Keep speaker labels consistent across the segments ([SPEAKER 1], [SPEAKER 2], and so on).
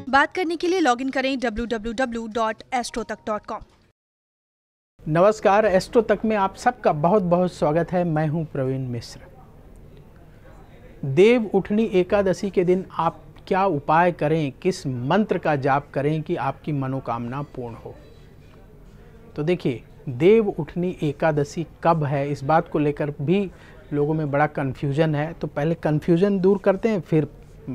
[SPEAKER 1] बात करने के लिए लॉगिन करें www.astrotak.com।
[SPEAKER 2] नमस्कार, एस्ट्रो तक में आप सबका बहुत बहुत स्वागत है। मैं हूं प्रवीण मिश्र। देव उठनी एकादशी के दिन आप क्या उपाय करें, किस मंत्र का जाप करें कि आपकी मनोकामना पूर्ण हो। तो देखिए, देव उठनी एकादशी कब है, इस बात को लेकर भी लोगों में बड़ा कन्फ्यूजन है। तो पहले कन्फ्यूजन दूर करते हैं, फिर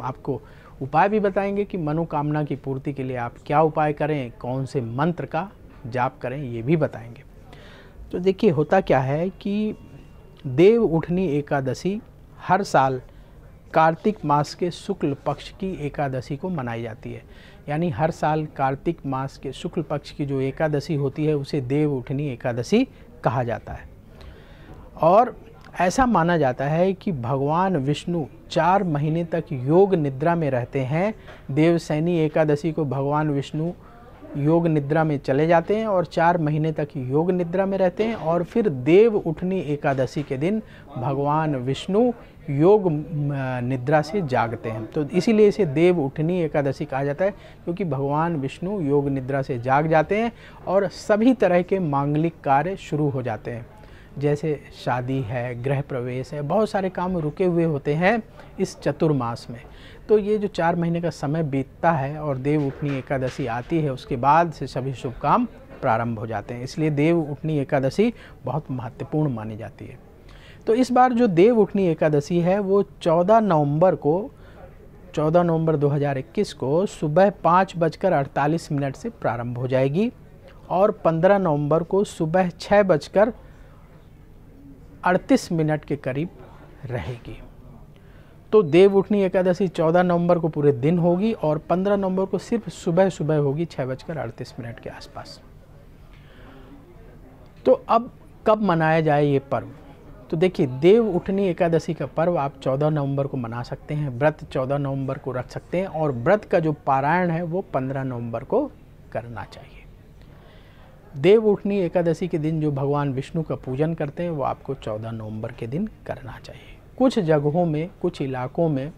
[SPEAKER 2] आपको उपाय भी बताएंगे कि मनोकामना की पूर्ति के लिए आप क्या उपाय करें, कौन से मंत्र का जाप करें, ये भी बताएंगे। तो देखिए, होता क्या है कि देव उठनी एकादशी हर साल कार्तिक मास के शुक्ल पक्ष की एकादशी को मनाई जाती है। यानी हर साल कार्तिक मास के शुक्ल पक्ष की जो एकादशी होती है उसे देव उठनी एकादशी कहा जाता है। और ऐसा माना जाता है कि भगवान विष्णु 4 महीने तक योग निद्रा में रहते हैं। देवशयनी एकादशी को भगवान विष्णु योग निद्रा में चले जाते हैं और 4 महीने तक योग निद्रा में रहते हैं, और फिर देव उठनी एकादशी के दिन भगवान विष्णु योग निद्रा से जागते हैं। तो इसीलिए इसे देव उठनी एकादशी कहा जाता है, क्योंकि भगवान विष्णु योग निद्रा से जाग जाते हैं और सभी तरह के मांगलिक कार्य शुरू हो जाते हैं। जैसे शादी है, गृह प्रवेश है, बहुत सारे काम रुके हुए होते हैं इस चतुर्मास में। तो ये जो 4 महीने का समय बीतता है और देव उठनी एकादशी आती है, उसके बाद से सभी शुभ काम प्रारंभ हो जाते हैं। इसलिए देव उठनी एकादशी बहुत महत्वपूर्ण मानी जाती है। तो इस बार जो देव उठनी एकादशी है वो 14 नवंबर 2021 को सुबह 5:48 से प्रारंभ हो जाएगी और 15 नवंबर को सुबह 6:38 के करीब रहेगी। तो देव उठनी एकादशी 14 नवंबर को पूरे दिन होगी और 15 नवंबर को सिर्फ सुबह होगी 6:38 के आसपास। तो अब कब मनाया जाए ये पर्व। तो देखिए, देव उठनी एकादशी का पर्व आप 14 नवंबर को मना सकते हैं। व्रत 14 नवंबर को रख सकते हैं और व्रत का जो पारायण है वो 15 नवंबर को करना चाहिए। देव उठनी एकादशी के दिन जो भगवान विष्णु का पूजन करते हैं वो आपको 14 नवंबर के दिन करना चाहिए। कुछ जगहों में, कुछ इलाकों में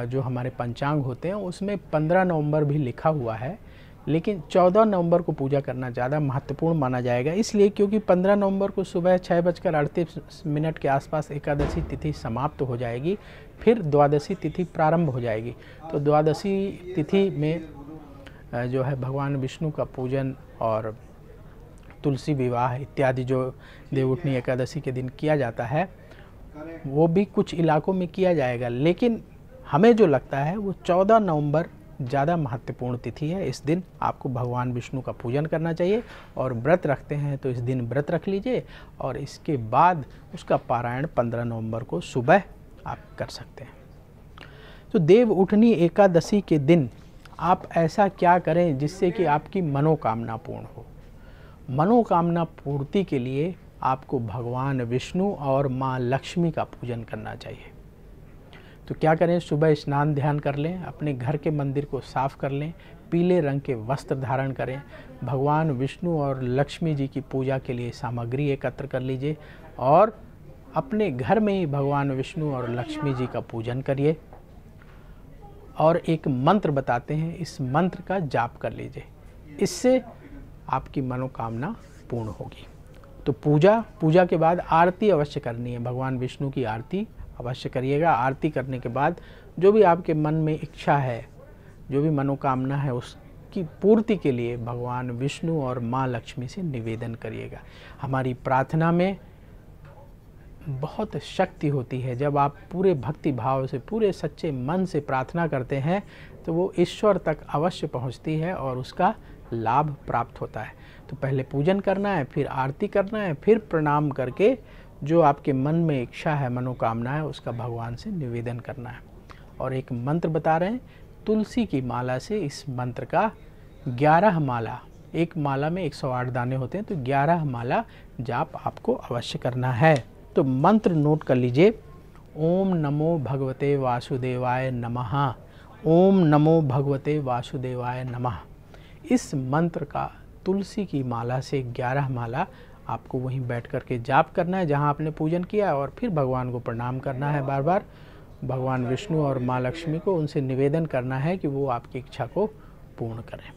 [SPEAKER 2] जो हमारे पंचांग होते हैं उसमें 15 नवंबर भी लिखा हुआ है, लेकिन 14 नवंबर को पूजा करना ज़्यादा महत्वपूर्ण माना जाएगा। इसलिए क्योंकि 15 नवंबर को सुबह 6:38 के आसपास एकादशी तिथि समाप्त हो जाएगी, फिर द्वादशी तिथि प्रारंभ हो जाएगी। तो द्वादशी तिथि में जो है भगवान विष्णु का पूजन और तुलसी विवाह इत्यादि जो देव उठनी एकादशी के दिन किया जाता है वो भी कुछ इलाकों में किया जाएगा, लेकिन हमें जो लगता है वो 14 नवंबर ज़्यादा महत्वपूर्ण तिथि है। इस दिन आपको भगवान विष्णु का पूजन करना चाहिए और व्रत रखते हैं तो इस दिन व्रत रख लीजिए और इसके बाद उसका पारायण 15 नवंबर को सुबह आप कर सकते हैं। तो देव उठनी एकादशी के दिन आप ऐसा क्या करें जिससे कि आपकी मनोकामना पूर्ण हो। मनोकामना पूर्ति के लिए आपको भगवान विष्णु और माँ लक्ष्मी का पूजन करना चाहिए। तो क्या करें, सुबह स्नान ध्यान कर लें, अपने घर के मंदिर को साफ कर लें, पीले रंग के वस्त्र धारण करें, भगवान विष्णु और लक्ष्मी जी की पूजा के लिए सामग्री एकत्र कर लीजिए और अपने घर में ही भगवान विष्णु और लक्ष्मी जी का पूजन करिए। और एक मंत्र बताते हैं, इस मंत्र का जाप कर लीजिए, इससे आपकी मनोकामना पूर्ण होगी। तो पूजा के बाद आरती अवश्य करनी है, भगवान विष्णु की आरती अवश्य करिएगा। आरती करने के बाद जो भी आपके मन में इच्छा है, जो भी मनोकामना है, उसकी पूर्ति के लिए भगवान विष्णु और माँ लक्ष्मी से निवेदन करिएगा। हमारी प्रार्थना में बहुत शक्ति होती है। जब आप पूरे भक्ति भाव से, पूरे सच्चे मन से प्रार्थना करते हैं तो वो ईश्वर तक अवश्य पहुंचती है और उसका लाभ प्राप्त होता है। तो पहले पूजन करना है, फिर आरती करना है, फिर प्रणाम करके जो आपके मन में इच्छा है, मनोकामना है, उसका भगवान से निवेदन करना है। और एक मंत्र बता रहे हैं, तुलसी की माला से इस मंत्र का 11 माला, एक माला में 108 दाने होते हैं, तो 11 माला जाप आपको अवश्य करना है। तो मंत्र नोट कर लीजिए, ओम नमो भगवते वासुदेवाय नमः, ओम नमो भगवते वासुदेवाय नमः। इस मंत्र का तुलसी की माला से 11 माला आपको वहीं बैठ कर के जाप करना है जहां आपने पूजन किया, और फिर भगवान को प्रणाम करना है बार बार भगवान विष्णु और माँ लक्ष्मी को उनसे निवेदन करना है कि वो आपकी इच्छा को पूर्ण करें।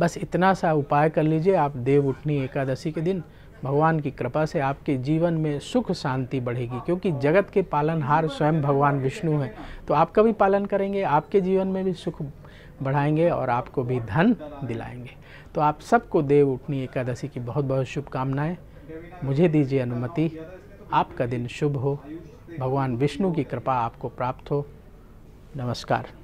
[SPEAKER 2] बस इतना सा उपाय कर लीजिए आप देव उठनी एकादशी के दिन। भगवान की कृपा से आपके जीवन में सुख शांति बढ़ेगी, क्योंकि जगत के पालनहार स्वयं भगवान विष्णु हैं। तो आपका भी पालन करेंगे, आपके जीवन में भी सुख बढ़ाएंगे और आपको भी धन दिलाएंगे। तो आप सबको देव उठनी एकादशी की बहुत बहुत शुभकामनाएं। मुझे दीजिए अनुमति। आपका दिन शुभ हो, भगवान विष्णु की कृपा आपको प्राप्त हो। नमस्कार।